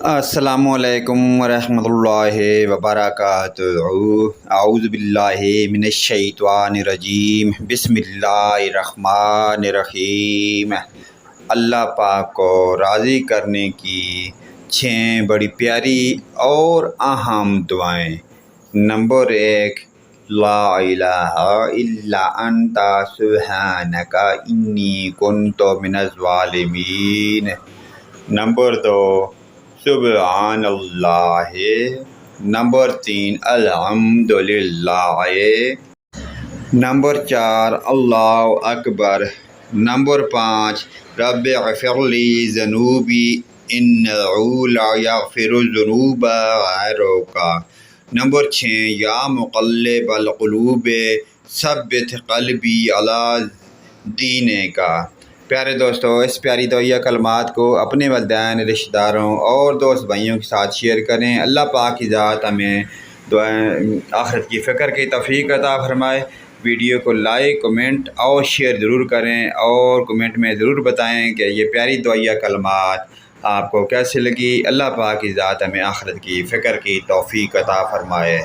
السلام علیکم ورحمۃ اللہ وبرکاتہ۔ اعوذ باللہ من الشیطان الرجیم، بسم اللہ الرحمن الرحیم۔ اللہ پاک کو راضی کرنے کی 6 بڑی پیاری اور اہم دعائیں۔ نمبر 1، لا الہ الا انت سبحانک انی کنت من الظالمین۔ نمبر 2، سبحان اللہ۔ نمبر 3، الحمدللہ۔ نمبر 4، اللہ اکبر۔ نمبر 5، رب اغفر لی ذنوبی انہ لا یغفر الذنوب غیرک۔ نمبر 6، یا مقلب القلوب ثبت قلبی علی دینک۔ پیارے دوستو، اس پیاری دعائیہ کلمات کو اپنے والدین، رشتہ داروں اور دوست بھائیوں کے ساتھ شیئر کریں۔ اللہ پاک کی ذات ہمیں آخرت کی فکر کی توفیق عطا فرمائے۔ ویڈیو کو لائک، کمنٹ اور شیئر ضرور کریں، اور کمنٹ میں ضرور بتائیں کہ یہ پیاری دعائیہ کلمات آپ کو کیسے لگی۔ اللہ پاک کی ذات ہمیں آخرت کی فکر کی توفیق عطا فرمائے۔